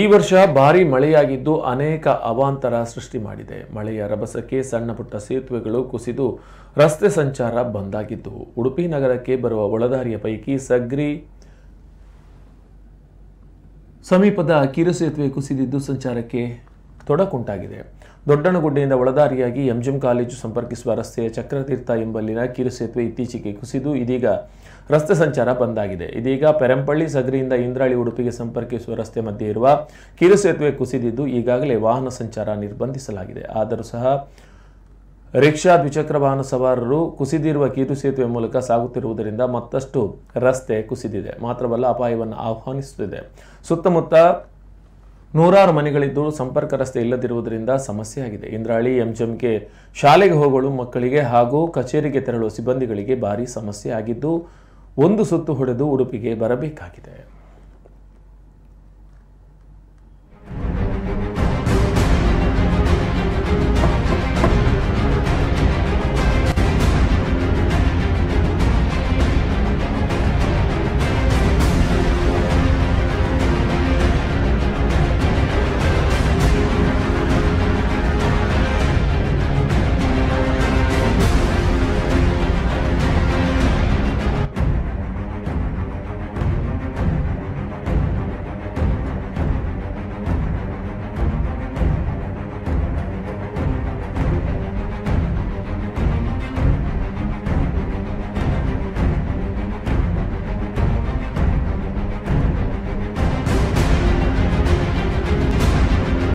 ಈ ವರ್ಷ ಭಾರೀ ಮಳೆಯಾಗಿದ್ದು ಅನೇಕ ಅವಾಂತರ ಸೃಷ್ಟಿ ಮಾಡಿದೆ. ಮಳೆಯ ರಭಸಕ್ಕೆ ಸಣ್ಣ ಪುಟ್ಟ ಸೇತುವೆಗಳು ಕುಸಿದು ರಸ್ತೆ ಸಂಚಾರ ಬಂದಾಗಿದ್ದು, ಉಡುಪಿ ನಗರಕ್ಕೆ ಬರುವ ಒಳದಾರಿಯ ಪೈಕಿ ಸಗ್ರಿ ಸಮೀಪದ ಕಿರು ಸೇತುವೆ ಕುಸಿದಿದ್ದು ಸಂಚಾರಕ್ಕೆ ತೊಡಕುಂಟಾಗಿದೆ. ದೊಡ್ಡನಗುಡ್ಡೆಯಿಂದ ಒಳದಾರಿಯಾಗಿ ಎಂಜಿಎಂ ಕಾಲೇಜು ಸಂಪರ್ಕಿಸುವ ರಸ್ತೆಯ ಚಕ್ರತೀರ್ಥ ಎಂಬಲ್ಲಿನ ಕಿರು ಸೇತುವೆ ಇತ್ತೀಚೆಗೆ ಕುಸಿದು ಇದೀಗ ರಸ್ತೆ ಸಂಚಾರ ಬಂದಾಗಿದೆ. ಇದೀಗ ಪೆರಂಪಳ್ಳಿ ಸಗರಿಯಿಂದ ಇಂದ್ರಾಳಿ ಉಡುಪಿಗೆ ಸಂಪರ್ಕಿಸುವ ರಸ್ತೆ ಮಧ್ಯೆ ಇರುವ ಕಿರು ಸೇತುವೆ ಕುಸಿದಿದ್ದು ಈಗಾಗಲೇ ವಾಹನ ಸಂಚಾರ ನಿರ್ಬಂಧಿಸಲಾಗಿದೆ. ಆದರೂ ಸಹ ರಿಕ್ಷಾ, ದ್ವಿಚಕ್ರ ವಾಹನ ಸವಾರರು ಕುಸಿದಿರುವ ಕಿರು ಸೇತುವೆ ಮೂಲಕ ಸಾಗುತ್ತಿರುವುದರಿಂದ ಮತ್ತಷ್ಟು ರಸ್ತೆ ಕುಸಿದಿದೆ. ಮಾತ್ರವಲ್ಲ, ಅಪಾಯವನ್ನು ಆಹ್ವಾನಿಸುತ್ತಿದೆ. ಸುತ್ತಮುತ್ತ ನೂರಾರು ಮನೆಗಳಿದ್ದು ಸಂಪರ್ಕ ರಸ್ತೆ ಇಲ್ಲದಿರುವುದರಿಂದ ಸಮಸ್ಯೆಯಾಗಿದೆ. ಇಂದ್ರಾಳಿ ಎಂಜಿಎಂಗೆ ಶಾಲೆಗೆ ಹೋಗಲು ಮಕ್ಕಳಿಗೆ ಹಾಗೂ ಕಚೇರಿಗೆ ತೆರಳುವ ಸಿಬ್ಬಂದಿಗಳಿಗೆ ಭಾರೀ ಸಮಸ್ಯೆ ಆಗಿದ್ದು, ಒಂದು ಸುತ್ತು ಹೊಡೆದು ಉಡುಪಿಗೆ ಬರಬೇಕಾಗಿದೆ.